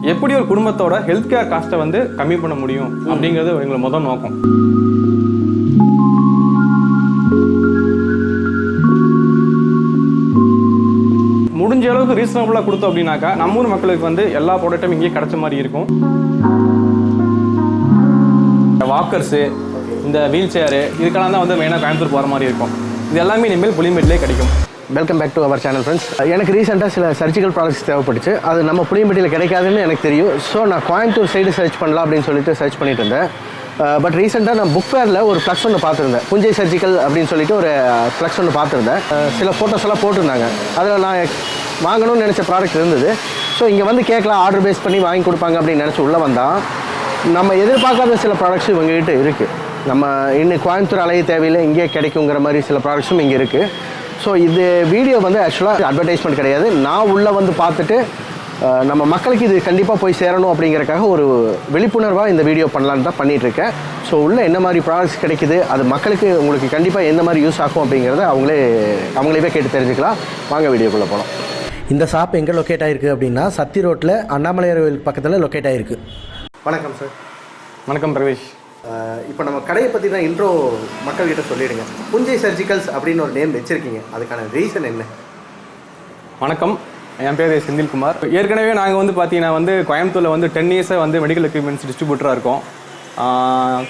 எப்படி ஒரு குடும்பத்தோட ஹெல்த் கேர் காஸ்ட்டை வந்து கம்மி பண்ண முடியும் அப்படிங்கிறது எங்களோட முதல் நோக்கம். முடிஞ்ச அளவுக்கு ரீசனபுளாக கொடுத்தோம் அப்படின்னாக்கா நம்ம ஊர் மக்களுக்கு வந்து எல்லா ப்ராடக்ட்டும் இங்கேயே கிடைச்ச மாதிரி இருக்கும். வாக்கர்ஸு, இந்த வீல் சேரு, இதுக்கெல்லாம் தான் வந்து மெயினாக கோயம்புத்தூர் போகிற மாதிரி இருக்கும். இது எல்லாமே இனிமேல் புளியம்பட்டிலே கிடைக்கும். Welcome back to our channel friends. எனக்கு ரீசெண்டாக சில சர்ஜிக்கல் ப்ராடக்ட்ஸ் தேவைப்பட்டுச்சு. அது நம்ம புளியம்பட்டியில் கிடைக்காதுன்னு எனக்கு தெரியும். ஸோ நான் கோயம்புத்தூர் சைடு சர்ச் பண்ணலாம் அப்படின்னு சொல்லிட்டு சர்ச் பண்ணிட்டு இருந்தேன். பட் ரீசெண்டாக நான் புக் ஃபேரில் ஒரு ஃப்ளக்ஸ் ஒன்று பார்த்துருந்தேன். புஞ்சை சர்ஜிக்கல் அப்படின்னு சொல்லிட்டு ஒரு ஃப்ளக்ஸ் ஒன்று பார்த்துருந்தேன். சில ஃபோட்டோஸ் எல்லாம் போட்டிருந்தாங்க. அதில் நான் வாங்கணும்னு நினச்ச ப்ராடக்ட் இருந்தது. ஸோ இங்கே வந்து கேட்கலாம், ஆர்டர் பேஸ் பண்ணி வாங்கி கொடுப்பாங்க அப்படின்னு நினச்சி உள்ளே வந்தால் நம்ம எதிர்பார்க்காத சில ப்ராடக்ட்ஸும் இவங்ககிட்ட இருக்குது. நம்ம இன்னும் கோயம்புத்தூர் அலைய தேவையில்லை, இங்கே கிடைக்குங்கிற மாதிரி சில ப்ராடக்ட்ஸும் இங்கே இருக்குது. ஸோ இது வீடியோ வந்து ஆக்சுவலாக அட்வர்டைஸ்மெண்ட் கிடையாது. நான் உள்ளே வந்து பார்த்துட்டு நம்ம மக்களுக்கு இது கண்டிப்பாக போய் சேரணும் அப்படிங்கிறக்காக ஒரு விழிப்புணர்வாக இந்த வீடியோ பண்ணலான்னு தான் பண்ணிகிட்ருக்கேன். ஸோ உள்ளே என்ன மாதிரி ப்ராடக்ட்ஸ் கிடைக்குது, அது மக்களுக்கு உங்களுக்கு கண்டிப்பாக எந்த மாதிரி யூஸ் ஆகும் அப்படிங்கிறத அவங்களே கேட்டு தெரிஞ்சுக்கலாம். வாங்க வீடியோக்குள்ளே போகலாம். இந்த ஷாப் எங்கே லொக்கேட் ஆகிருக்கு அப்படின்னா சத்தி ரோட்டில் அண்ணாமலையார் கோயில் பக்கத்தில் லொக்கேட் ஆகிருக்கு. வணக்கம் சார். வணக்கம் பிரவேஷ். இப்போ நம்ம கடையை பற்றி தான் இன்ட்ரோ மக்கள்கிட்ட சொல்லிவிடுங்க. புஞ்சை சர்ஜிக்கல்ஸ் அப்படின்னு ஒரு நேம் வச்சுருக்கீங்க, அதுக்கான ரீசன் என்ன? வணக்கம், என் பேர் செந்தில்குமார். ஏற்கனவே நாங்கள் வந்து பார்த்தீங்கன்னா வந்து கோயம்புத்தூரில் வந்து 10 இயர்ஸாக வந்து மெடிக்கல் எக்யூப்மெண்ட்ஸ் டிஸ்ட்ரிபியூட்டராக இருக்கோம்.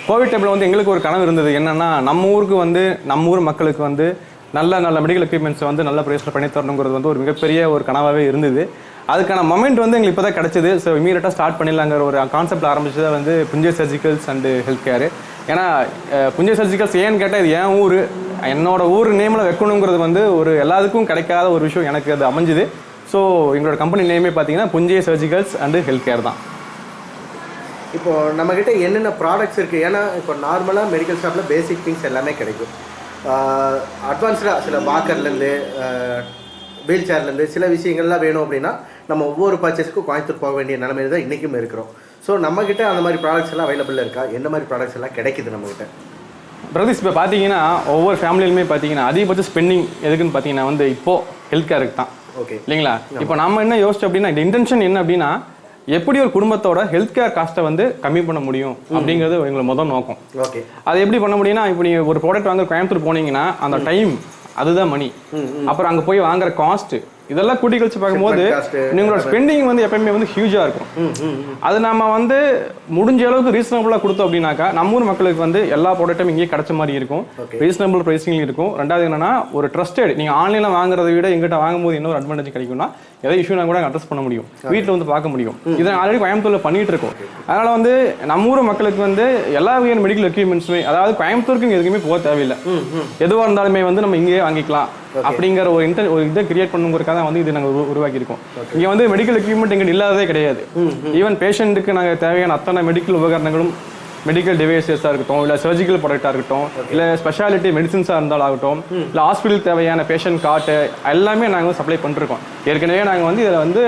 கோவிட் டைமில் வந்து எங்களுக்கு ஒரு கனவு இருந்தது. என்னென்னா நம்ம ஊருக்கு வந்து நம்ம ஊர் மக்களுக்கு வந்து நல்ல மெடிக்கல் எக்யூப்மெண்ட்ஸை வந்து நல்ல ப்ரைஸில் பண்ணி தரணுங்கிறது வந்து ஒரு மிகப்பெரிய ஒரு கனவாகவே இருந்தது. அதுக்கான மொமெண்ட் வந்து எங்களுக்கு இப்போ தான் கிடச்சிது. ஸோ இமீடியட்டாக ஸ்டார்ட் பண்ணிடலாங்கிற ஒரு கான்செப்ட் ஆரம்பிச்சது வந்து புஞ்சை சர்ஜிக்கல்ஸ் அண்டு ஹெல்த் கேரு. ஏன்னா புஞ்சை சர்ஜிக்கல்ஸ் ஏன்னு கேட்டால் இது என் ஊர், என்னோட ஊர் நேமில் வைக்கணுங்கிறது வந்து ஒரு எல்லாத்துக்கும் கிடைக்காத ஒரு விஷயம் எனக்கு அது அமைஞ்சுது. ஸோ எங்களோட கம்பெனி நேமே பார்த்தீங்கன்னா புஞ்சை சர்ஜிக்கல்ஸ் அண்டு ஹெல்த் கேர் தான். இப்போது நம்மக்கிட்ட என்னென்ன ப்ராடக்ட்ஸ் இருக்குது? ஏன்னா இப்போ நார்மலாக மெடிக்கல் ஷாப்பில் பேசிக் திங்ஸ் எல்லாமே கிடைக்கும். அட்வான்ஸ்டாக சில வாக்கர்லேருந்து வீல் சேர்லேருந்து சில விஷயங்கள்லாம் வேணும் அப்படின்னா நம்ம ஒவ்வொரு பர்ச்சேஸுக்கும் கோயம்புத்தூர் போக வேண்டிய நிலைமையில தான் இன்றைக்கும் இருக்கிறோம். ஸோ நம்மக்கிட்ட அந்த மாதிரி ப்ராடக்ட்ஸ் எல்லாம் அவைலபிள் இருக்கா? என்ன மாதிரி ப்ராடக்ட்ஸ் எல்லாம் கிடைக்குது நம்மக்கிட்ட? பிரதீஷ், இப்போ பார்த்தீங்கன்னா ஒவ்வொரு ஃபேமிலியிலுமே பார்த்தீங்கன்னா அதிகபட்ச ஸ்பெண்டிங் எதுக்குன்னு பார்த்தீங்கன்னா வந்து இப்போது ஹெல்த் கேருக்கு தான். ஓகே இல்லைங்களா? இப்போ நம்ம என்ன யோசிச்சோம் அப்படின்னா, இந்த இன்டென்ஷன் என்ன அப்படின்னா, எப்படி ஒரு குடும்பத்தோட ஹெல்த் கேர் காஸ்ட்டை வந்து கம்மி பண்ண முடியும் அப்படிங்கிறது எங்களோட முதல் நோக்கம். ஓகே, அது எப்படி பண்ண முடியும்னா, இப்போ நீங்கள் ஒரு ப்ராடக்ட் வாங்க கோயம்புத்தூர் போனீங்கன்னா அந்த டைம் அதுதான் மணி. அப்புறம் அங்கே போய் வாங்குற காஸ்ட் இதெல்லாம் கூட்டி கழிச்சு பார்க்கும்போது நீங்களோட ஸ்பெண்டிங் வந்து எப்பயுமே வந்து ஹியூஜாக இருக்கும். அது நம்ம வந்து முடிஞ்ச அளவுக்கு ரீசனபுளாக கொடுத்தோம் அப்படின்னாக்கா நம்ம ஊர் மக்களுக்கு வந்து எல்லா ப்ராடக்ட்டும் இங்கேயே கிடைச்ச மாதிரி இருக்கும், ரீசனபிள் ப்ரைஸிங் இருக்கும். ரெண்டாவது என்னன்னா, ஒரு ட்ரஸ்டட் நீங்கள் ஆன்லைனில் வாங்குறதை விட எங்கிட்ட வாங்கும்போது இன்னொரு அட்வான்டேஜ் கிடைக்கும்னா, எதை இஷ்யூனா கூட அட்ரஸ் பண்ண முடியும், வீட்டில் வந்து பார்க்க முடியும். இதை ஆல்ரெடி கோயம்புத்தூரில் பண்ணிட்டு இருக்கோம். அதனால் வந்து நம்ம ஊர் மக்களுக்கு வந்து எல்லா வகையான மெடிக்கல் எக்யூப்மெண்ட்ஸுமே, அதாவது கோயம்புத்தூருக்கு எதுக்குமே போக தேவையில்லை, எதுவாக இருந்தாலுமே வந்து நம்ம இங்கேயே வாங்கிக்கலாம் அப்படிங்கிற ஒரு இதை கிரியேட் பண்ணுங்கிறதுக்காக தான் வந்து இது நாங்கள் உருவாக்கியிருக்கோம். இங்கே வந்து மெடிக்கல் எக்யூப்மெண்ட் எங்கிட்ட இல்லாததே கிடையாது. ஈவன் பேஷண்ட்டுக்கு நாங்கள் தேவையான அத்தனை மெடிக்கல் உபகரணங்களும், மெடிக்கல் டிவைசஸாக இருக்கட்டும், இல்லை சர்ஜிக்கல் ப்ராடக்டாக இருக்கட்டும், இல்லை ஸ்பெஷாலிட்டி மெடிசின்ஸாக இருந்தாலும் ஆகட்டும், இல்லை ஹாஸ்பிட்டல் தேவையான பேஷண்ட் கார்ட்டு எல்லாமே நாங்கள் வந்து சப்ளை பண்ணிருக்கோம். ஏற்கனவே நாங்கள் வந்து இதில் வந்து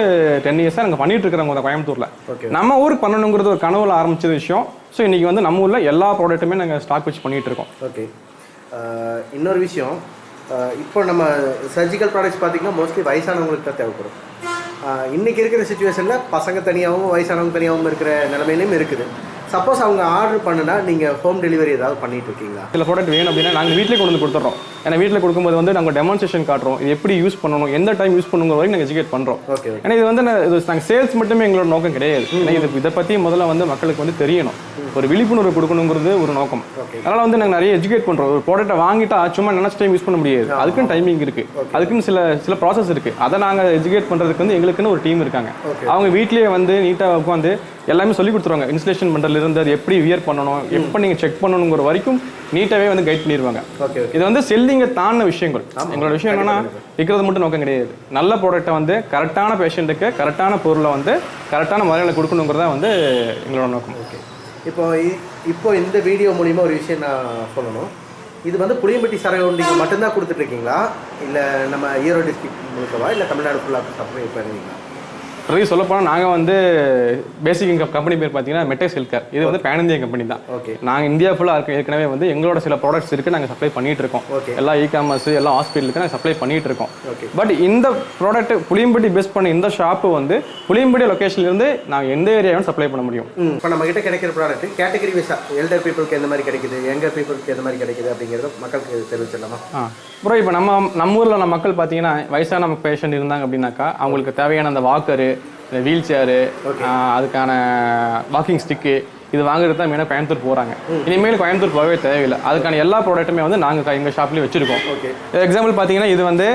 10 இயர்ஸாக நாங்கள் பண்ணிட்டு இருக்கிறோம் கோயம்புத்தூரில். நம்ம ஊருக்கு பண்ணணுங்கிறது ஒரு கனவுல ஆரம்பிச்ச விஷயம். ஸோ இன்றைக்கி வந்து நம்ம ஊரில் எல்லா ப்ராடக்ட்டுமே நாங்கள் ஸ்டாக் வச்சு பண்ணிகிட்டு இருக்கோம். ஓகே, இன்னொரு விஷயம், இப்போ நம்ம சர்ஜிக்கல் ப்ராடக்ட்ஸ் பார்த்திங்கன்னா மோஸ்ட்லி வயசானவங்களுக்கு தான் தேவைப்படும். இன்றைக்கி இருக்கிற சுச்சுவேஷனில் பசங்க தனியாகவும் வயசானவங்க தனியாகவும் இருக்கிற நிலைமையிலையும் இருக்குது. சப்போஸ் அவங்க ஆர்டர் பண்ணுனா நீங்கள் ஹோம் டெலிவரி ஏதாவது பண்ணிட்டு இருக்கீங்களா? சில ப்ராடக்ட் வேணும் அப்படின்னா நாங்கள் வீட்டிலே கொண்டு வந்து கொடுத்துட்றோம். ஏன்னா வீட்டில் கொடுக்கும்போது வந்து நாங்கள் டெமான்ஸ்ட்ரேஷன் காட்டுறோம், இது எப்படி யூஸ் பண்ணணும், எந்த டைம் யூஸ் பண்ணுங்கிற வரைக்கும் நாங்கள் எஜுகேட் பண்ணுறோம். ஓகே, ஏன்னா இது வந்து நாங்கள் சேல்ஸ் மட்டுமே எங்களோட நோக்கம் கிடையாது. ஏன்னா இதை பற்றி முதல்ல வந்து மக்களுக்கு வந்து தெரியணும், ஒரு விழிப்புணர்வு கொடுக்கணுங்கிறது ஒரு நோக்கம். அதனால் வந்து நாங்கள் நிறைய எஜுகேட் பண்ணுறோம். ஒரு ப்ராடக்ட்டை வாங்கிட்டா சும்மா நினச்ச டைம் யூஸ் பண்ண முடியாது, அதுக்குன்னு டைமிங் இருக்குது, அதுக்குன்னு சில ப்ராசஸ் இருக்குது. அதை நாங்கள் எஜுகேட் பண்ணுறதுக்கு வந்து எங்களுக்குன்னு ஒரு டீம் இருக்காங்க. அவங்க வீட்லேயே வந்து நீட்டாக உட்காந்து எல்லாமே சொல்லி கொடுத்துருவாங்க. இன்ஸ்டலேஷன் பண்ணுறதுலேருந்து அது எப்படி வியர் பண்ணணும், எப்போ நீங்கள் செக் பண்ணணுங்கிற வரைக்கும் நீட்டாகவே வந்து கைட் பண்ணிடுவாங்க. இது வந்து செல்லிங்கை தாண்டின விஷயங்கள். எங்களோட விஷயம் என்னன்னா, விற்கிறது மட்டும் நோக்கம் கிடையாது, நல்ல ப்ராடக்ட்டை வந்து கரெக்டான பேஷண்ட்டுக்கு கரெக்டான பொருளை வந்து கரெக்டான முறையில் கொடுக்கணுங்கிறதா வந்து எங்களோட நோக்கம். ஓகே, இப்போ இந்த வீடியோ மூலிமா ஒரு விஷயம் நான் சொல்லணும். இது வந்து புளியம்பட்டி சரௌண்டிங் மட்டும்தான் கொடுத்துட்ருக்கீங்களா, இல்லை நம்ம ஈரோடு டிஸ்ட்ரிக்ட் முழுக்கவா, இல்லை தமிழ்நாடு ஃபுல்லாக சப்ளை பண்ணுவீங்களா? ப்ரைஸ் சொல்ல போனால் நாங்கள் வந்து பேசிக் இன்கம் கம்பெனி பேர் பார்த்தீங்கன்னா மெட்டேஸ் ஹெல்த்கேர். இது வந்து பேன் இந்தியா கம்பெனி தான். நாங்கள் இந்தியா ஃபுல்லாக இருக்க ஏற்கனவே வந்து எங்களோட சில ப்ராடக்ட்ஸ் இருக்குது, நாங்கள் சப்ளை பண்ணிட்டு இருக்கோம். எல்லா இ-காமர்ஸ் எல்லா ஹாஸ்பிட்டலுக்கு நாங்கள் சப்ளை பண்ணிட்டு இருக்கோம். பட் இந்த ப்ராடக்ட் புளியம்பட்டி பேஸ் பண்ண இந்த ஷாப்பு வந்து புளியம்பட்டி லொக்கேஷன்லேருந்து நாங்கள் எந்த ஏரியாவும் சப்ளை பண்ண முடியும். இப்போ நம்ம கிட்ட கிடைக்கிற ப்ராடக்ட் கேட்டகரி வைஸா எல்டர் பீப்புளுக்கு எந்த மாதிரி கிடைக்குது, யங்கர் பீப்புளுக்கு எந்த மாதிரி கிடைக்குது அப்படிங்கிறத மக்களுக்கு தெரிவிச்சிடலாமா? ப்ரோ இப்போ நம்ம ஊரில் நம்ம மக்கள் பார்த்தீங்கன்னா வயசான பேஷண்ட் இருந்தாங்க அப்படின்னாக்கா அவங்களுக்கு தேவையான அந்த வாக்கரு, இந்த வீல் சேரு, அதுக்கான வாக்கிங் ஸ்டிக்கு இது வாங்குறது தான் மெயினாக கோயம்புத்தூர் போகிறாங்க. இனிமேல் கோயம்புத்தூர் போகவே தேவையில்லை. அதுக்கான எல்லா ப்ராடக்ட்டுமே வந்து நாங்கள் எங்கள் ஷாப்லேயே வச்சுருக்கோம். எக்ஸாம்பிள் பார்த்தீங்கன்னா இது வந்து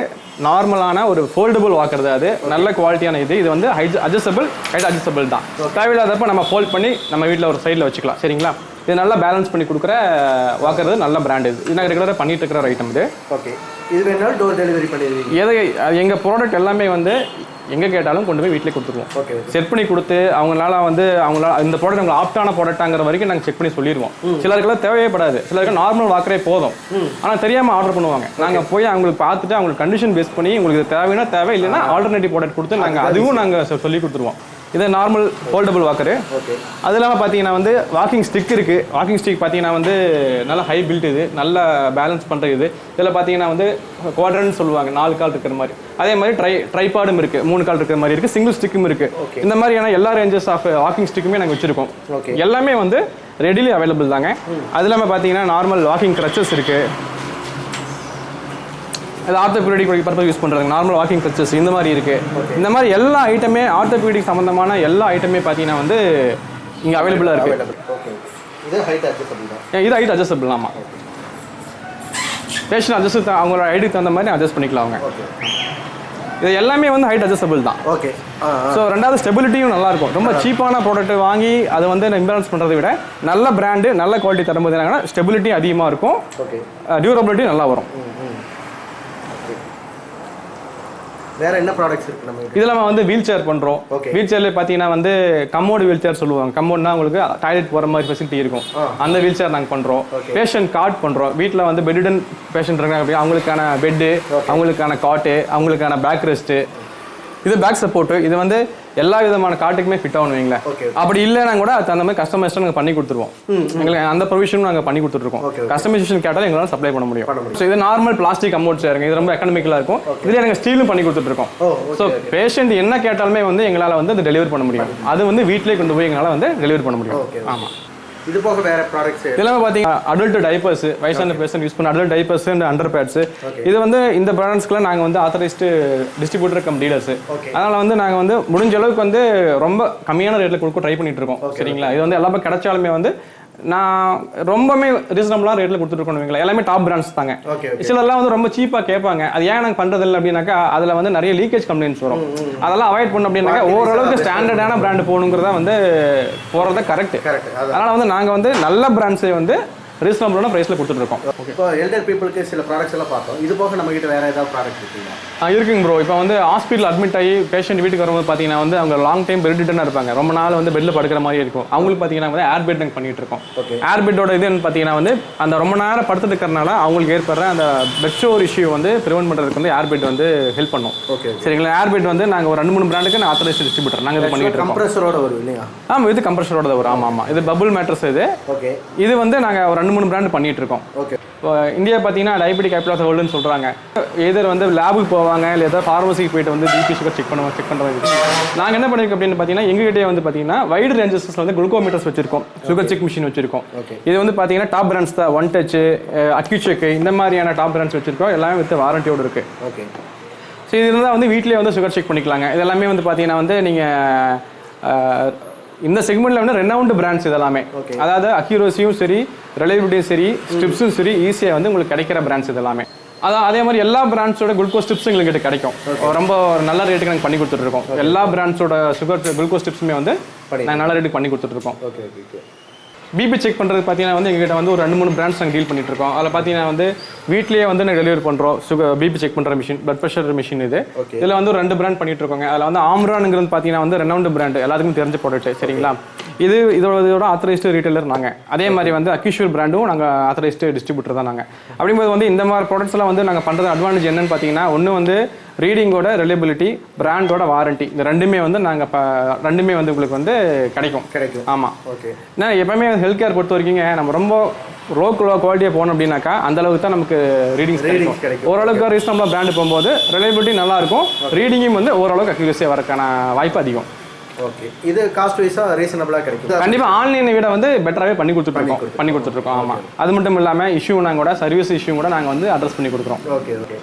நார்மலான ஒரு ஃபோல்டபுள் வாக்கர் தான். அது நல்ல குவாலிட்டியான இது வந்து ஹைட் அட்ஜஸ்டபிள் தான். தேவையில்லாதப்போ நம்ம ஃபோல்ட் பண்ணி நம்ம வீட்டில் ஒரு சைடில் வச்சுக்கலாம். சரிங்களா? இது நல்லா பேலன்ஸ் பண்ணி கொடுக்குற வாக்கர், நல்ல பிராண்ட். இது நாங்கள் ரெகுலராக பண்ணிட்டு இருக்கிற ஒரு ஐட்டம் இது. ஓகே, இது வேணாலும் டோர் டெலிவரி பண்ணிடுவீங்க? எங்கள் ப்ராடக்ட் எல்லாமே வந்து எங்கே கேட்டாலும் கொண்டு போய் வீட்டிலே கொடுத்துருவோம். செட் பண்ணி கொடுத்து அவங்களால இந்த ப்ராடக்ட் உங்களுக்கு ஆப்டான ப்ராடக்டாங்கிற வரைக்கும் நாங்கள் செக் பண்ணி சொல்லிடுவோம். சிலருக்குலாம் தேவைப்படாது, சிலருக்கு நார்மல் வாக்கரே போதும். ஆனால் தெரியாமல் ஆர்டர் பண்ணுவாங்க. நாங்கள் போய் அவங்களுக்கு பார்த்துட்டு அவங்களுக்கு கண்டிஷன் பேஸ் பண்ணி உங்களுக்கு இது தேவைன்னா தேவை, இல்லைன்னா ஆல்டர்னேட்டிவ் ப்ராடக்ட் கொடுத்து நாங்கள் அதுவும் நாங்கள் சொல்லி கொடுத்துருவோம். இது நார்மல் ஃபோல்டபுள் வாக்கரு. அது இல்லாமல் பார்த்தீங்கன்னா வந்து வாக்கிங் ஸ்டிக் இருக்குது. வாக்கிங் ஸ்டிக் பார்த்தீங்கன்னா வந்து நல்லா ஹை பில்ட், இது நல்ல பேலன்ஸ் பண்ணுற இது. இதில் பார்த்தீங்கன்னா வந்து குவாட்ரன்னு சொல்லுவாங்க, 4 கால் இருக்கிற மாதிரி. அதே மாதிரி ட்ரைபாடும் இருக்குது, 3 கால் இருக்கிற மாதிரி இருக்குது. சிங்கிள் ஸ்டிக்கும் இருக்குது. இந்த மாதிரியான எல்லா ரேஞ்சஸ் ஆஃப் வாக்கிங் ஸ்டிக்குமே நாங்கள் வச்சுருக்கோம். எல்லாமே வந்து ரெடிலி அவைலபிள் தாங்க. அது இல்லாமல் பார்த்தீங்கன்னா நார்மல் வாக்கிங் க்ரச்சஸ் இருக்குது. அது ஆர்த்தோபீடிக் பர்பஸ் யூஸ் பண்ணுறாங்க. நார்மல் வாக்கிங் க்ரச்சஸ் இந்த மாதிரி இருக்குது. இந்த மாதிரி எல்லா ஐட்டமே ஆர்த்தோபீடிக் சம்மந்தமான எல்லா ஐட்டமே பார்த்தீங்கன்னா வந்து இங்கே அவைலபிளாக இருக்குது. இது ஹைட் அட்ஜஸ்டபிள். ஆமாம், பேஷண்ட் அட்ஜஸ்ட் அவங்களோட ஐடிக்கு தகுந்த மாதிரி அட்ஜஸ்ட் பண்ணிக்கலாம் அவங்க. இது எல்லாமே வந்து ஹைட் அட்ஜஸ்டபிள் தான். ஓகே. ஸோ ரெண்டாவது ஸ்டெபிலிட்டியும் நல்லாயிருக்கும். ரொம்ப சீப்பான ப்ராடக்ட் வாங்கி அதை வந்து இம்பேலன்ஸ் பண்ணுறதை விட நல்ல பிராண்டு நல்ல குவாலிட்டி தரும்போது என்னன்னா ஸ்டெபிலிட்டி அதிகமாக இருக்கும், டியூரபிலிட்டி நல்லா வரும். வேற என்ன ப்ராடக்ட்ஸ் இருக்கு நம்ம? இதெல்லாம் நம்ம வந்து வீல் சேர் பண்றோம். வீல் சேர்ல பாத்தீங்கன்னா வந்து கம்மோடு வீல் சேர் சொல்லுவாங்க. கம்மோட்னா உங்களுக்கு டாய்லெட் போற மாதிரி ஃபெசிலிட்டி இருக்கும். அந்த வீல் சேர் நாங்க பண்றோம். பேஷண்ட் கார்ட் பண்றோம். வீட்ல வந்து பெட்டன் பேஷண்ட் இருக்காங்க, அவங்களுக்கான பெட்டு, அவங்களுக்கான காட்டு, அவங்களுக்கான பேக் ரெஸ்ட், இது பேக் சப்போர்ட். இது வந்து எல்லா விதமான காட்டுக்குமே ஃபிட் ஆகணும் வைங்களேன். அப்படி இல்லைன்னா கூட அது அந்த மாதிரி கஸ்டமைஸ்டாக நாங்கள் பண்ணி கொடுத்துருவோம். எங்களுக்கு அந்த ப்ரொவிஷனும் நாங்கள் பண்ணி கொடுத்துருக்கோம். கஸ்டமைசேஷன் கேட்டாலும் எங்களால் சப்ளை பண்ண முடியும். ஸோ இது நார்மல் பிளாஸ்டிக் அமௌண்ட் சேருங்க. இது ரொம்ப எக்கனாமிக்கலாக இருக்கும். இதுலேயே நாங்கள் ஸ்டீலும் பண்ணி கொடுத்துட்ருக்கோம். ஸோ பேஷண்ட் என்ன கேட்டாலுமே வந்து எங்களால் வந்து அது டெலிவரி பண்ண முடியும். அது வந்து வீட்டிலே கொண்டு போய் எங்களால் வந்து டெலிவரி பண்ண முடியும். ஆமாம். இது போக வேற ப்ராடக்ட்ஸ் இதெல்லாம் பார்த்தீங்கன்னா அடல்ட் டைப்பர்ஸ், வயசான பேஷண்ட் யூஸ் பண்ண adult diapers and under pads. இது வந்து இந்த பிராண்ட்ஸ்க்குலாம் நாங்கள் வந்து ஆத்தரைஸ்டு டிஸ்ட்ரிபியூட்டர் கம் டீலர்ஸ். அதனால் வந்து நாங்கள் வந்து முடிஞ்ச அளவுக்கு வந்து ரொம்ப கம்மியான ரேட்டில் கொடுக்க ட்ரை பண்ணிட்டு இருக்கோம். சரிங்களா? இது வந்து எல்லாமே கிடைச்சாலுமே வந்து நான் ரொம்பவே ரீசனபிளாக ரேட்டில் கொடுத்துருக்கோம். எல்லாமே டாப் பிராண்ட்ஸ் தாங்க. சிலர்லாம் வந்து ரொம்ப சீப்பாக கேட்பாங்க. அது ஏன் நாங்கள் பண்ணுறது இல்லை அப்படின்னாக்கா அதில் வந்து நிறைய லீக்கேஜ் கம்ப்ளைண்ட்ஸ் வரும். அதெல்லாம் அவாய்ட் பண்ணோம் அப்படின்னாக்கா ஓரளவுக்கு ஸ்டாண்டர்டான பிராண்ட் போகணுங்கிறதா வந்து போகிறது கரெக்ட். அதனால் வந்து நாங்கள் வந்து நல்ல பிராண்ட்ஸை வந்து ரீசனபிளான ப்ரைஸில் கொடுத்துட்ருக்கோம். இப்போ எல்டர் பீப்புளுக்கு சில ப்ராடக்ட்ஸ் எல்லாம் பார்த்தோம். இது போக நம்ம கிட்ட வேற ஏதாவது ப்ராடக்ட் இருக்குங்களா? இருக்குங்க ப்ரோ. இப்போ வந்து ஹாஸ்பிட்டல் அட்மிட் ஆகி பேஷண்ட் வீட்டுக்கு வரும்போது பார்த்தீங்கன்னா வந்து அவங்க லாங் டைம் பெட் ரிட்டனாக இருப்பாங்க, ரொம்ப நாள் வந்து பெட்டில் படுக்கிற மாதிரி இருக்கும். அவங்களுக்கு பார்த்தீங்கன்னா வந்து ஏர் பெட் நாங்கள் பண்ணிட்டு இருக்கோம். ஏர் பெட்டோட இதுன்னு பார்த்தீங்கன்னா வந்து அந்த ரொம்ப நேரம் படுத்துட்டு இருக்கிறனால அவங்களுக்கு ஏற்படுற அந்த பெட் ஷோர் இஷ்யூ வந்து ப்ரிவென்ட் பண்ணுறதுக்கு வந்து ஏர் பெட் வந்து ஹெல்ப் பண்ணும். சரிங்களா? ஏர் பெட் வந்து நாங்கள் ஒரு 2-3 பிராண்டுக்கு நான் ஆத்தரைஸ்ட் டிஸ்ட்ரிபியூட்டர் நாங்கள் இது பண்ணிட்டு இருக்கோம். கம்ப்ரஸரோட வரும் இல்லையா? ஆமாம், இது கம்ப்ரஸரோட தான் வரும். ஆமாம், இது பபுள் மேட்ரஸ். இது வந்து நாங்கள் ஒரு 2-3 பிராண்ட் பண்ணிட்டு இருக்கோம். இப்போ இந்தியா பார்த்தீங்கன்னா டயபெட்டிக் கேபிட்டல் ஆஃப் தி வேர்ல்டுன்னு சொல்கிறாங்க. எதர் வந்து லேபுக்கு போவாங்க, இல்லை ஏதாவது ஃபார்மசிக்கு போயிட்டு வந்து பிபி சுகர் செக் பண்ணுறது. நாங்கள் என்ன பண்ணியிருக்கோம் அப்படின்னு பார்த்தீங்கன்னா எங்ககிட்டே வந்து பார்த்தீங்கன்னா வைடு ரேஞ்சஸில் வந்து குளுக்கோமீட்டர்ஸ் வச்சிருக்கோம், சுகர் செக் மிஷின் வச்சிருக்கோம். இது வந்து பார்த்தீங்கன்னா டாப் பிராண்ட்ஸ் தான். ஒன் டச், அக்யூசெக் இந்த மாதிரியான டாப் பிராண்ட்ஸ் வச்சிருக்கோம். எல்லாமே வித் வாரண்டியோடு இருக்குது. ஸோ இது இருந்தால் வந்து வீட்டிலே வந்து சுகர் செக் பண்ணிக்கலாங்க. இதெல்லாமே வந்து பார்த்தீங்கன்னா வந்து நீங்கள் இந்த செக்மெண்ட்ல வந்து ரெனவுண்ட் பிராண்ட்ஸ் இதெல்லாமே. அதாவது அக்யூரசியும் சரி, ரிலையபிலிட்டியும் சரி, ஸ்ட்ரிப்ஸும் சரி ஈஸியாக வந்து உங்களுக்கு கிடைக்கிற பிராண்ட்ஸ் இதெல்லாமே. அதான் அதே மாதிரி எல்லா பிராண்ட்ஸோட குளுக்கோஸ் ஸ்ட்ரிப்ஸும் எங்களுக்கு கிடைக்கும். ரொம்ப நல்ல ரேட்டுக்கு நாங்கள் பண்ணி கொடுத்துட்ருக்கோம். எல்லா பிராண்ட்ஸோட சுகர் குளுக்கோஸ் ஸ்ட்ரிப்ஸுமே வந்து நாங்கள் நல்ல ரேட்டுக்கு பண்ணி கொடுத்துட்ருக்கோம். பிபி செக் பண்ணுறது பார்த்தீங்கன்னா வந்து எங்ககிட்ட வந்து ஒரு 2-3 பிராண்ட்ஸ் நாங்கள் டீல் பண்ணிட்டு இருக்கோம். அதில் பார்த்தீங்கன்னா வந்து வீட்லேயே வந்து நாங்கள் டெலிவரி பண்ணுறோம். பிபி செக் பண்ணுற மிஷின், பிளட் ப்ரெஷர் மிஷின். இதில் வந்து ஒரு 2 பிராண்ட் பண்ணிட்டு இருக்கோங்க. அதில் வந்து ஆம்ரானுங்கிறது பார்த்தீங்கன்னா வந்து ரெனவுண்ட் பிராண்ட், எல்லாத்துக்கும் தெரிஞ்ச ப்ராடக்ட். சரிங்களா? இதோட ஆத்தரைஸ்டு ரீட்டைலர் நாங்கள். அதே மாதிரி வந்து அக்யூஷுவல் பிராண்டும் நாங்கள் ஆத்தரைஸ்டு டிஸ்ட்ரிபியூட்டர் தான் நாங்கள். அப்படிங்கும்போது வந்து இந்த மாதிரி ப்ராடக்ட்ஸ்லாம் வந்து நாங்கள் பண்ணுறது அட்வான்டேஜ் என்னன்னு பார்த்தீங்கன்னா, ஒன்று வந்து ரீடிங்கோட ரிலையபிலிட்டி, பிராண்டோட வாரண்டி, இந்த ரெண்டுமே வந்து ரெண்டுமே வந்து உங்களுக்கு வந்து கிடைக்கும். ஆமாம். ஓகே. ஏன்னா எப்பவுமே ஹெல்த் கேர் பொறுத்த வரைக்கும் நம்ம ரொம்ப லோ குவாலிட்டியாக போனோம் அப்படின்னாக்கா அந்த அளவுக்கு தான் நமக்கு ரீடிங்ஸ் கிடைக்கும். ஓரளவுக்கு ரீசனபிளாக பிராண்டு போகும்போது ரிலையபிலிட்டி நல்லாயிருக்கும், ரீடிங்கும் வந்து ஓரளவுக்கு அக்யூரஸியாக வரக்கான வாய்ப்பு அதிகம். ஓகே. இது காஸ்ட் வைஸாக ரீசனபிளாக கிடைக்கும். கண்டிப்பாக ஆன்லைனை விட வந்து பெட்டராகவே பண்ணி கொடுத்துட்ருக்கோம். ஆமாம். அது மட்டும் இல்லாமல் இஷ்யூ நாங்கள் கூட சர்வீஸ் இஷ்யூ கூட நாங்கள் வந்து அட்ரஸ் பண்ணி கொடுக்குறோம். ஓகே. ஓகே.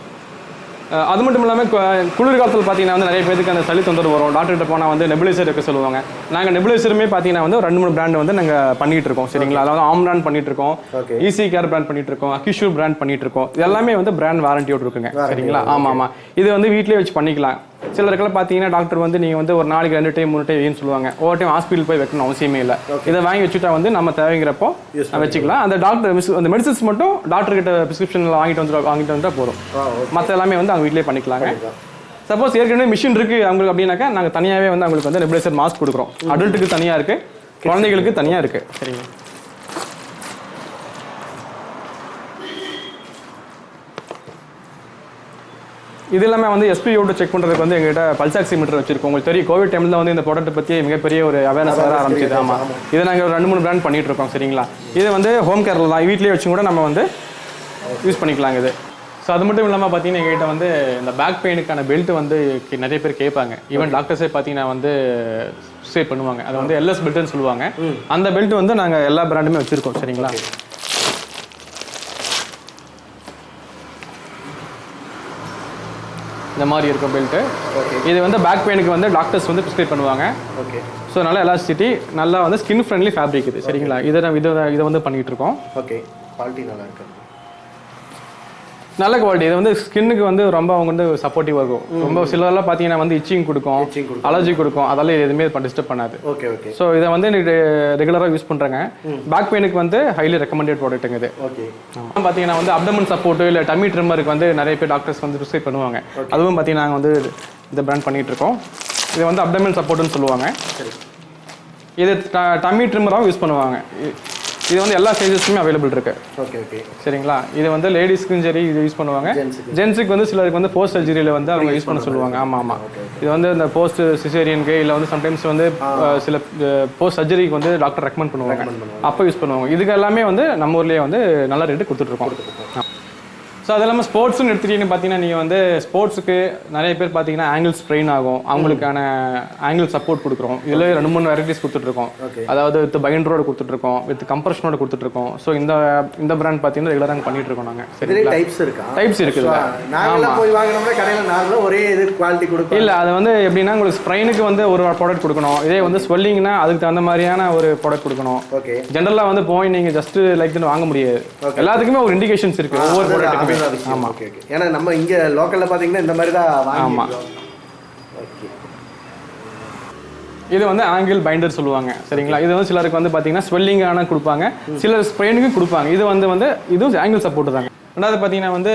அது மட்டும் இல்லாமல் குளிர்காலத்தில் பார்த்தீங்கன்னா வந்து நிறைய பேருக்கு அந்த சளி தொந்தரவு வரும். டாக்டர்கிட்ட போனால் வந்து நெபுலைசர் இருக்க சொல்லுவாங்க. நாங்கள் நெபுலைசருமே பார்த்தீங்கன்னா வந்து 2-3 பிராண்ட் வந்து நாங்கள் பண்ணிட்டு இருக்கோம். சரிங்களா? அதாவது ஆம் பிராண்ட் பண்ணிட்டு இருக்கோம், ஈஸி கேர் பிராண்ட் பண்ணிட்டு இருக்கோம், அக்யூஷுவல் பிராண்ட் பண்ணிட்டு இருக்கோம். இது எல்லாமே வந்து பிராண்ட் வாரண்டியோடு இருக்குங்க. சரிங்களா? ஆமாம். இது வந்து வீட்டிலேயே வச்சு பண்ணிக்கலாம். சிலருக்கெல்லாம் பார்த்தீங்கன்னா டாக்டர் வந்து நீங்கள் வந்து ஒரு நாளைக்கு 2 டைம் 3 டைம் ஏன்னு சொல்லுவாங்க. ஒவ்வொரு டைம் ஹாஸ்பிட்டல் போய் வைக்கணும் அவசியமே இல்லை. இதை வாங்கி வச்சுட்டா வந்து நம்ம தேவைங்கிறப்போ வச்சுக்கலாம். அந்த டாக்டர் அந்த மெடிசன்ஸ் மட்டும் டாக்டர் கிட்ட பிரிஸ்கிரிப்ஷனில் வாங்கிட்டு வந்துட்டால் போதும். மற்ற எல்லாமே வந்து அவங்க வீட்டிலேயே பண்ணிக்கலாங்க. சப்போஸ் ஏற்கனவே மிஷின் இருக்குது அவங்களுக்கு அப்படின்னாக்கா நாங்கள் தனியாகவே வந்து அவங்களுக்கு வந்து நெபுலைசர் மாஸ்க் கொடுக்குறோம். அடல்ட்டுக்கு தனியாக இருக்குது, குழந்தைகளுக்கு தனியாக இருக்குது. சரிங்க. இது எல்லாமே வந்து எஸ்பிஓட செக் பண்ணுறதுக்கு வந்து எங்கள்கிட்ட பல்ஸ் ஆக்சிமீட்டர் வச்சிருக்கோம். உங்களுக்கு தெரியும் கோவிட் டைமில் வந்து இந்த ப்ராடக்ட் பற்றி மிகப்பெரிய ஒரு அவேர்னஸ் வர ஆரம்பிச்சிது. ஆமாம். இதை நாங்கள் ஒரு 2-3 பிராண்ட் பண்ணிட்டு இருக்கோம். சரிங்களா? இது வந்து ஹோம் கேரில் தான், வீட்லேயே வச்சு கூட நம்ம வந்து யூஸ் பண்ணிக்கலாங்க இது. ஸோ அது மட்டும் இல்லாமல் பார்த்தீங்கன்னா எங்கள்கிட்ட வந்து இந்த பேக் பெயினுக்கான பெல்ட் வந்து நிறைய பேர் கேட்பாங்க. ஈவன் டாக்டர்ஸே பார்த்தீங்கன்னா வந்து சேவ் பண்ணுவாங்க. அதை வந்து எல்எஸ் பெல்ட்னு சொல்லுவாங்க. அந்த பெல்ட் வந்து நாங்கள் எல்லா பிராண்டுமே வச்சுருக்கோம். சரிங்களா? இந்த மாதிரி இருக்கும் பெல்ட்டு. இது வந்து பேக் பெயினுக்கு வந்து டாக்டர்ஸ் வந்து ப்ரிஸ்கிரைப் பண்ணுவாங்க. ஓகே. ஸோ நல்லா எலாஸ்டிசிட்டி, நல்லா வந்து ஸ்கின் ஃப்ரெண்ட்லி ஃபேப்ரிக் இது. சரிங்களா? இதை வந்து பண்ணிகிட்டு இருக்கோம். ஓகே. குவாலிட்டி நல்லா இருக்கு, நல்ல குவாலிட்டி. இது வந்து ஸ்கின்னுக்கு வந்து ரொம்ப அவங்க வந்து சப்போர்ட்டிவாக இருக்கும். ரொம்ப சிலதெல்லாம் பார்த்தீங்கன்னா வந்து இச்சிங் கொடுக்கும், அலர்ஜி கொடுக்கும், அதெல்லாம் எதுவுமே டிஸ்டர்ப் பண்ணாது. ஓகே. ஓகே. ஸோ இதை வந்து ரெகுலராக யூஸ் பண்ணுறாங்க. பேக் பெயினுக்கு வந்து ஹைலி ரெக்கமெண்டட் ப்ராடக்ட்டுங்க இது. ஓகே. பார்த்தீங்கன்னா வந்து அப்டமன் சப்போர்ட்டு இல்லை டம்மி ட்ரிம்மருக்கு வந்து நிறைய பேர் டாக்டர்ஸ் வந்து ப்ரிஸ்கிரைப் பண்ணுவாங்க. அதுவும் பார்த்தீங்கன்னா நாங்கள் வந்து இந்த பிராண்ட் பண்ணிகிட்டு இருக்கோம். இது வந்து அப்டமன் சப்போர்ட்டுன்னு சொல்லுவாங்க. இது டம்மி ட்ரிம்மராகவும் யூஸ் பண்ணுவாங்க. இது வந்து எல்லா சைஸஸ்க்குமே அவைலபிள் இருக்கு. ஓகே. ஓகே. சரிங்களா? இது வந்து லேடிஸ்க்கும் சரி இது யூஸ் பண்ணுவாங்க. ஜென்ஸுக்கு வந்து சிலருக்கு வந்து போஸ்ட் சர்ஜரியில் வந்து அவங்க யூஸ் பண்ண சொல்லுவாங்க. ஆமாம். இது வந்து இந்த போஸ்ட் சிசேரியனுக்கு இல்லை வந்து சம்டைம்ஸ் வந்து சில போஸ்ட் சர்ஜரிக்கு வந்து டாக்டர் ரெக்கமெண்ட் பண்ணுவாங்க, அப்போ யூஸ் பண்ணுவாங்க. இதுக்கு எல்லாமே வந்து நம்ம ஊர்லேயே வந்து நல்ல ரேட்டு கொடுத்துட்ருக்கோம். ஸோ அது இல்லாமல் ஸ்போர்ட்ஸ்னு எடுத்துகிட்டீங்கன்னு பார்த்தீங்கன்னா நீங்கள் வந்து ஸ்போர்ட்ஸுக்கு நிறைய பேர் பார்த்தீங்கன்னா ஆங்கிள் ஸ்ப்ரெயின் ஆகும், அவங்களுக்கான ஆங்கிள் சப்போர்ட் கொடுக்குறோம். இதில் 2-3 வெரைட்டிஸ் கொடுத்துட்ருக்கோம். அதாவது வித் பைண்டரோட கொடுத்துட்ருக்கோம், வித் கம்ப்ரஷனோட கொடுத்துட்ருக்கோம். ஸோ இந்த பிராண்ட் பார்த்தீங்கன்னா ரெகுலராக பண்ணிட்டு இருக்கோம் நாங்கள். சரி, டைப்ஸ் இருக்குது. இல்லை அது வந்து எப்படின்னா உங்களுக்கு ஸ்ப்ரெயினுக்கு வந்து ஒரு ப்ராடக்ட் கொடுக்கணும், இதே வந்து ஸ்வெல்லிங்னா அதுக்கு தகுந்த மாதிரியான ஒரு ப்ராடக்ட் கொடுக்கணும். ஜென்ரலாக வந்து போய் நீங்கள் ஜஸ்ட் லைக்னு வாங்க முடியாது. எல்லாத்துக்குமே ஒரு இண்டிகேஷன்ஸ் இருக்குது ஒவ்வொரு ப்ராடக்ட்டுக்குமே. ஆமா. ஓகே. ஓகே. ஏன்னா நம்ம இங்க லோக்கல்ல பாத்தீங்கன்னா இந்த மாதிரி தான் வாங்குறோம். ஓகே. இது வந்து ஆங்கிள் பைண்டர் சொல்லுவாங்க. சரிங்களா? இது வந்து சிலருக்கு வந்து பாத்தீங்கன்னா ஸ்வெல்லிங்கான கொடுப்பாங்க, சிலர் ஸ்ப்ரெயினுக்கும் கொடுப்பாங்க. இது வந்து இதுவும் ஆங்கிள் சப்போர்ட் தாங்க. ரெண்டாவது பார்த்தீங்கன்னா வந்து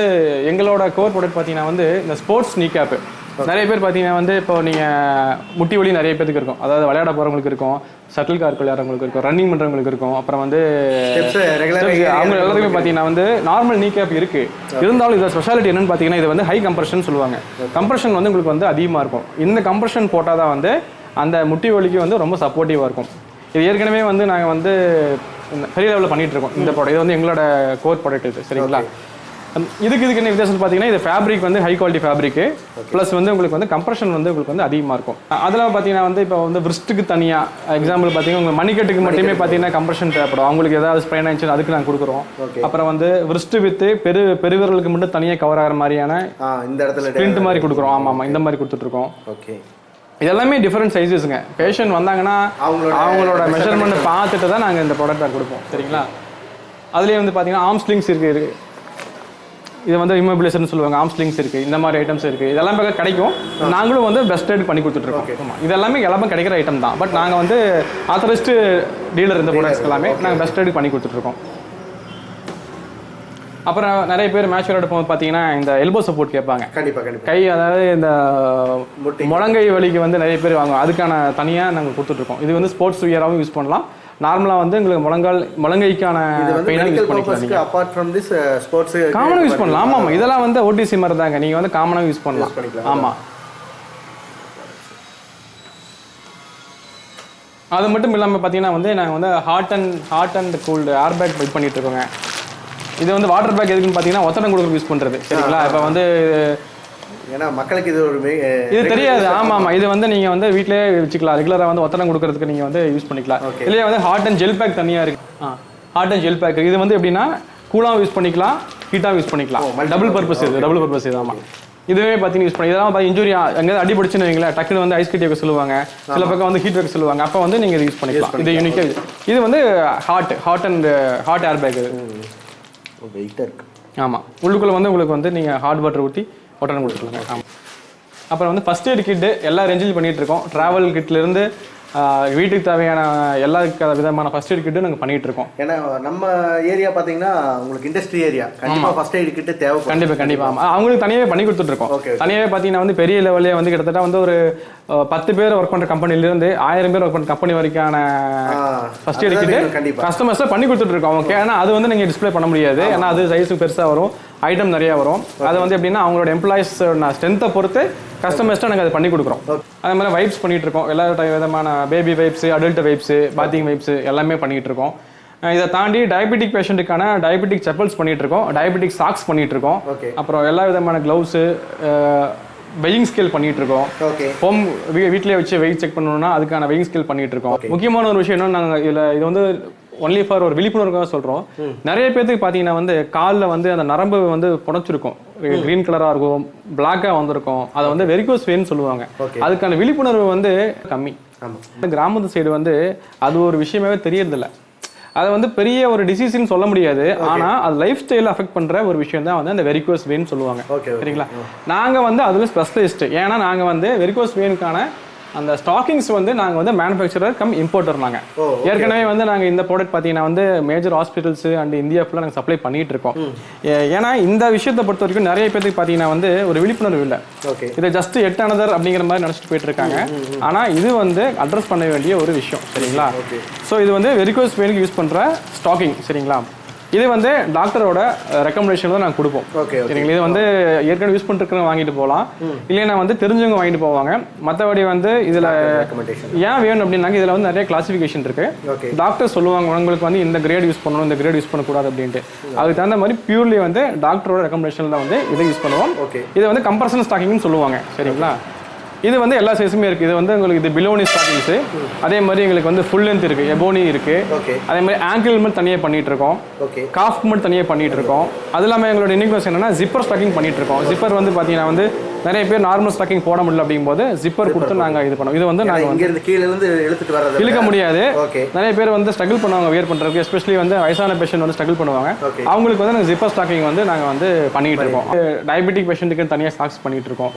எங்களோட கோர் ப்ராடக்ட் பார்த்தீங்கன்னா வந்து இந்த ஸ்போர்ட்ஸ் நீ கேப்பு. நிறைய பேர் பார்த்தீங்கன்னா வந்து இப்போ நீங்கள் முட்டி வலி நிறைய பேருக்கு இருக்கும். அதாவது விளையாட போகிறவங்களுக்கு இருக்கும், ஷட்டில் கார்க் விளையாடுறவங்களுக்கு இருக்கும், ரன்னிங் பண்ணுறவங்களுக்கு இருக்கும். அப்புறம் வந்து அவங்க எல்லாத்துக்குமே பார்த்தீங்கன்னா வந்து நார்மல் நீ கேப் இருக்குது. இருந்தாலும் இதை ஸ்பெஷாலிட்டி என்னென்னு பார்த்தீங்கன்னா இது வந்து ஹை கம்ப்ரெஷன் சொல்லுவாங்க. கம்ப்ரெஷன் வந்து உங்களுக்கு வந்து அதிகமாக இருக்கும். இந்த கம்ப்ரெஷன் போட்டால் தான் வந்து அந்த முட்டி வலிக்கு வந்து ரொம்ப சப்போர்ட்டிவாக இருக்கும். இது ஏற்கனவே வந்து நாங்கள் வந்து பெரிய லெவலில் பண்ணிகிட்டு இருக்கோம் இந்த ப்ராடக்ட். இது வந்து எங்களோட கோர் ப்ராடக்ட் இது. சரிங்களா? இதுக்கு என்ன வித்தியாசம் பார்த்தீங்கன்னா இது ஃபேப்ரிக் வந்து ஹை குவாலிட்டி ஃபேப்ரிக்கு, ப்ளஸ் வந்து உங்களுக்கு வந்து கம்ப்ரெஷன் வந்து உங்களுக்கு வந்து அதிகமாக இருக்கும். அதெல்லாம் பார்த்தீங்கன்னா வந்து இப்போ வந்து விரிஸ்ட்டுக்கு தனியாக எக்ஸாம்பிள் பார்த்தீங்கன்னா உங்கள் மணிக்கட்டுக்கு மட்டுமே பார்த்தீங்கன்னா கம்ப்ரெஷன் தேவைப்படும். அவங்களுக்கு ஏதாவது ஸ்ப்ரெயின் ஆயிடுச்சு அதுக்கு நாங்கள் கொடுக்குறோம். அப்புறம் வந்து விரிஸ்ட்டு வித்து பெருவிரலுக்கு மட்டும் தனியாக கவர் ஆகிற மாதிரியான இந்த இடத்துல பிரிண்ட் மாதிரி கொடுக்குறோம். ஆமாம், இந்த மாதிரி கொடுத்துட்ருக்கோம். ஓகே. இதெல்லாமே டிஃப்ரெண்ட் சைஸஸ்ங்க. பேஷண்ட் வந்தாங்கன்னா அவங்களோட மெஷர்மெண்ட் பார்த்துட்டு தான் நாங்கள் இந்த ப்ராடக்டாக கொடுப்போம். சரிங்களா? அதுலேயே வந்து பார்த்தீங்கன்னா ஆர்ம் ஸ்லிங்ஸ் இருக்குது. இது வந்து இம்மோபிலைசர்னு சொல்லுவாங்க. ஆர்ம் ஸ்லிங்ஸ் இருக்குது, இந்த மாதிரி ஐட்டம்ஸ் இருக்குது. இதெல்லாம் கிடைக்கும். நாங்களும் வந்து பெஸ்ட் ரேட் பண்ணி கொடுத்துட்ருக்கோம். இதெல்லாமே கிடைக்கிற ஐட்டம் தான். பட் நாங்கள் வந்து ஆத்தரைஸ்டு டீலர் இந்த ப்ராடக்ட்ஸ் எல்லாமே நாங்கள் பெஸ்ட் ரேட் பண்ணி கொடுத்துட்ருக்கோம். அப்புறம் நிறைய பேர் மேட்ச் விளையாட போகும்போது பார்த்தீங்கன்னா இந்த எல்போ சப்போர்ட் கேட்பாங்க. கை அதாவது இந்த முழங்கை வலிக்கு வந்து நிறைய பேர் வாங்குவோம். அதுக்கான தனியாக நாங்கள் கொடுத்துட்ருக்கோம். இது வந்து ஸ்போர்ட்ஸ் வியராகவும் யூஸ் பண்ணலாம். நார்மலாக வந்து உங்களுக்கு முழங்கைக்கான பெயினாக யூஸ் பண்ணிக்கலாம். அப்பார்ட் ஃப்ரம் திஸ் ஸ்போர்ட்ஸ் காமனாக யூஸ் பண்ணலாம். ஆமாம், இதெல்லாம் வந்து ஓடிசி மாதிரி தாங்க. நீங்கள் வந்து காமனாக யூஸ் பண்ணலாம். ஆமாம். அது மட்டும் இல்லாமல் பார்த்தீங்கன்னா வந்து நாங்கள் வந்து hot and cooled air pack build பண்ணிட்டு இருக்கோங்க. இது வந்து வாட்டர் பேக் எதுக்குன்னு பார்த்தீங்கன்னா ஒத்தடம் கொடுக்க யூஸ் பண்ணுறது. சரிங்களா? இப்போ வந்து ஏன்னா மக்களுக்கு இது தெரியாது. ஆமாம், இது வந்து நீங்கள் வந்து வீட்டிலே வச்சுக்கலாம். ரெகுலராக வந்து ஒத்தடம் கொடுக்கறதுக்கு நீங்கள் வந்து யூஸ் பண்ணிக்கலாம். இல்லையா வந்து ஹாட் அண்ட் ஜெல் பேக் தனியாக இருக்குது. ஹாட் அண்ட் ஜெல் பேக் இது வந்து எப்படின்னா கூலாகவும் யூஸ் பண்ணிக்கலாம், ஹீட்டாகவும் யூஸ் பண்ணிக்கலாம். டபுள் பர்பஸ் இது. ஆமாம், இதுவே பார்த்தீங்கன்னா யூஸ் பண்ணி இதெல்லாம் பார்த்து இன்ஜுரி எங்கேயாவது அடிபடிச்சுன்னு வைங்களேன், டக்குன்னு வந்து ஐஸ் கட்டி வைக்க சொல்லுவாங்க. சில பக்கம் வந்து ஹீட் வைக்க சொல்லுவாங்க. அப்போ வந்து நீங்கள் இது யூஸ் பண்ணிக்கலாம். இது யூனிக்காக இது வந்து ஹாட் ஏர் பேக் வெயிட்டாக இருக்குது. ஆமாம், உள்ளுக்குள்ளே வந்து உங்களுக்கு வந்து நீங்கள் ஹாட் வாட்டர் ஊற்றி ஒட்டனை கொடுத்துருங்க. ஆமாம். அப்புறம் வந்து ஃபஸ்ட் எய்ட் கிட்டு எல்லா ரேஞ்சிலும் பண்ணிகிட்டு இருக்கோம். ட்ராவல் கிட்லேருந்து வீட்டுக்கு தேவையான எல்லா விதமான ஃபர்ஸ்ட் எய்ட் கிட்டும் நாங்கள் பண்ணிட்டு இருக்கோம். ஏன்னா நம்ம ஏரியா பார்த்தீங்கன்னா உங்களுக்கு இண்டஸ்ட்ரி ஏரியா, கண்டிப்பாக ஃபர்ஸ்ட் எய்ட் கிட்டு தேவை. கண்டிப்பாக அவங்களுக்கு தனியாகவே பண்ணி கொடுத்துட்ருக்கோம். தனியாகவே பார்த்தீங்கன்னா வந்து பெரிய லெவலே வந்து கிட்டத்தட்ட வந்து ஒரு 10 பேர் ஒர்க் பண்ணுற கம்பெனிலேருந்து 1000 பேர் ஒர்க் பண்ணுற கம்பெனி வரைக்கான ஃபர்ஸ்ட் எய்ட் கிட்டு கஸ்டமர்ஸில் பண்ணி கொடுத்துட்ருக்கோம். ஓகே, ஏன்னா அது வந்து நீங்கள் டிஸ்பிளே பண்ண முடியாது. ஏன்னா அது சைஸும் பெருசாக வரும், ஐட்டம் நிறையா வரும். அது வந்து எப்படின்னா அவங்களோட எம்ப்ளாயிஸ் ஸ்ட்ரென்த்தை பொறுத்து கஸ்டமர்ஸ்ட்டாக நாங்கள் அதை பண்ணி கொடுக்குறோம். அதே மாதிரி வைப்ஸ் பண்ணிகிட்டு இருக்கோம். எல்லா விதமான baby vibes, adult vibes, bathing vibes எல்லாமே பண்ணிகிட்டு இருக்கோம். இதை தாண்டி டயபெட்டிக் பேஷண்ட்டுக்கான டயபெட்டிக் செப்பல்ஸ் பண்ணிகிட்டு இருக்கோம், டயபெட்டிக் சாக்ஸ் பண்ணிகிட்டு இருக்கோம். அப்புறம் எல்லா விதமான க்ளவுஸு, வெயிங் ஸ்கேல் பண்ணிட்டு இருக்கோம். ஹோம் வீட்டிலே வச்சு வெயிட் செக் பண்ணணும்னா அதுக்கான வெயிங் ஸ்கேல் பண்ணிட்டு இருக்கோம். முக்கியமான ஒரு விஷயம் என்ன, நாங்கள் இது வந்து ஒன்லி ஃபார் ஒரு விழிப்புணர்வுக்காக சொல்கிறோம். நிறைய பேருக்கு பார்த்தீங்கன்னா வந்து காலில் வந்து அந்த நரம்பு வந்து புடைச்சிருக்கும், கிரீன் கலராக இருக்கும், பிளாக்காக வந்திருக்கும். அதை வந்து வெரிகோஸ் வெயின்னு சொல்லுவாங்க. அதுக்கான விழிப்புணர்வு வந்து கம்மி. கிராமத்து சைடு வந்து அது ஒரு விஷயமாவே தெரியறதில்ல. அதை வந்து பெரிய ஒரு டிசீஸ்ன்னு சொல்ல முடியாது. ஆனால் அது லைஃப் ஸ்டைல் அஃபெக்ட் பண்ணுற ஒரு விஷயம் தான் வந்து அந்த வெரிகோஸ் வெயின் சொல்லுவாங்க. சரிங்களா? நாங்கள் வந்து அதில் ஸ்பெஷலிஸ்ட். ஏன்னா நாங்கள் வந்து வெரிகோஸ் வெயினுக்கான அந்த ஸ்டாக்கிங்ஸ் வந்து நாங்கள் வந்து மேனுஃபேக்சரர் கம் இம்போர்ட்டர். நாங்கள் ஏற்கனவே வந்து நாங்கள் இந்த ப்ராடக்ட் பார்த்தீங்கன்னா வந்து மேஜர் ஹாஸ்பிட்டல்ஸ் அண்ட் இந்தியா ஃபுல்லாக நாங்கள் சப்ளை பண்ணிட்டு இருக்கோம். ஏன்னா இந்த விஷயத்தை பொறுத்த வரைக்கும் நிறைய பேருக்கு பார்த்தீங்கன்னா வந்து ஒரு விழிப்புணர்வு இல்லை. இதை ஜஸ்ட் எட் அனதர் அப்படிங்கிற மாதிரி நினச்சிட்டு போயிட்டு இருக்காங்க. ஆனால் இது வந்து அட்ரஸ் பண்ண வேண்டிய ஒரு விஷயம். சரிங்களா? ஸோ இது வந்து வெரிகோஸ் வெயினுக்கு யூஸ் பண்ணுற ஸ்டாக்கிங். சரிங்களா? இது வந்து டாக்டரோட ரெக்கமெண்டேஷன் தான் நாங்கள் கொடுப்போம். சரிங்களா? இது வந்து ஏற்கனவே யூஸ் பண்ணிருக்கிறவங்க வாங்கிட்டு போகலாம், இல்லைன்னா வந்து தெரிஞ்சவங்க வாங்கிட்டு போவாங்க. மற்றபடி வந்து இதில் ஏன் வேணும் அப்படின்னாங்க, இதில் வந்து நிறைய கிளாசிஃபிகேஷன் இருக்கு. டாக்டர் சொல்லுவாங்க உங்களுக்கு வந்து இந்த கிரேட் யூஸ் பண்ணணும், இந்த கிரேட் யூஸ் பண்ணக்கூடாது அப்படின்ட்டு. அதுக்கு தகுந்த மாதிரி பியூர்லி வந்து டாக்டரோட ரெக்கமெண்டேஷன் தான் வந்து இதை யூஸ் பண்ணுவோம். இதை வந்து கம்பர்சன் ஸ்டாக்கிங்னு சொல்லுவாங்க. சரிங்களா? இது வந்து எல்லா சைஸுமே இருக்குது. இது வந்து உங்களுக்கு இது பிலோனி ஸ்டாக்கிங்ஸு, அதே மாதிரி எங்களுக்கு வந்து ஃபுல் லென்த் இருக்குது, எபோனி இருக்குது. அதே மாதிரி ஆங்கிள் மட்டும் தனியாக பண்ணிட்டு இருக்கோம், காஃப் மட்டும் தனியாக பண்ணிட்டு இருக்கோம். அது இல்லாமல் எங்களோட இன்னிக்வஸ் என்னன்னா ஜிப்பர் ஸ்டாக்கிங் பண்ணிட்டு இருக்கோம். ஜிப்பர் வந்து பார்த்தீங்கன்னா வந்து நிறைய பேர் நார்மல் ஸ்டாக்கிங் போட முடியல அப்படிங்கும்போது ஜிப்பர் கொடுத்து நாங்கள் இது பண்ணுவோம். இது வந்து நாங்கள் வந்து கீழேருந்து இழுக்க முடியாது. நிறைய பேர் வந்து ஸ்ட்ரகிள் பண்ணுவாங்க வியர் பண்ணுறதுக்கு, எஸ்பெஷலி வந்து வயசான பேஷண்ட் வந்து ஸ்ட்ரகிள் பண்ணுவாங்க. அவங்களுக்கு வந்து நாங்கள் ஜிப்பர் ஸ்டாக்கிங் வந்து நாங்கள் வந்து பண்ணிட்டு இருக்கோம். டயபெட்டிக் பேஷண்ட்டுக்கு தனியாக ஸ்டாக்ஸ் பண்ணிட்டு இருக்கோம்.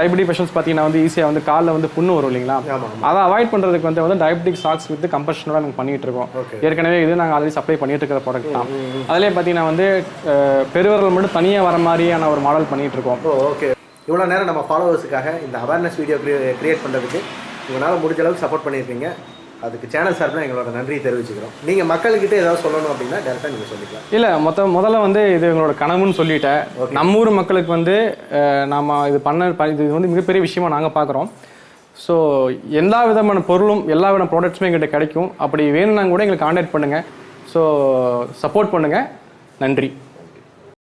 டயபெட்டிக் பேஷண்ட்ஸ் பார்த்தீங்கன்னா வந்து ஈஸியாக வந்து காலில் வந்து புண்ணு வரும் இல்லைங்களா? அதை அவாய்ட் பண்ணுறதுக்கு வந்து டயபெட்டிக் சாக்ஸ் வித் கம்பர்ஷனோட நாங்கள் பண்ணிட்டு இருக்கோம். ஏற்கனவே இது நாங்கள் ஆல்ரெடி சப்ளை பண்ணிட்டு இருக்கிற ப்ராடக்ட் தான். அதிலே பார்த்தீங்கன்னா வந்து பெருவர்கள் மட்டும் தனியாக வர மாதிரியான ஒரு மாடல் பண்ணிட்டு இருக்கோம். இவ்வளோ நேரம் நம்ம ஃபாலோவர்ஸுக்காக இந்த அவேர்னஸ் வீடியோ கிரியேட் பண்ணுறதுக்கு உங்களால் முடிஞ்ச அளவுக்கு சப்போர்ட் பண்ணியிருக்கீங்க. அதுக்கு சேனல் சார்பில் எங்களோட நன்றியை தெரிவிச்சுக்கிறோம். நீங்கள் மக்கள்கிட்ட ஏதாவது சொல்லணும் அப்படின்னா டேரெக்டாக நீங்கள் சொல்லிக்கலாம். இல்லை, முதல்ல வந்து இது எங்களோட கனவுன்னு சொல்லிட்டேன். நம்ம ஊர் மக்களுக்கு வந்து நாம் இது இது வந்து மிகப்பெரிய விஷயமா நாங்கள் பார்க்குறோம். ஸோ எல்லா விதமான பொருளும் எல்லா விதமான ப்ராடக்ட்ஸுமே எங்கள்கிட்ட கிடைக்கும். அப்படி வேணும்னா கூட எங்களுக்கு கான்டாக்ட் பண்ணுங்கள். ஸோ சப்போர்ட் பண்ணுங்கள். நன்றி.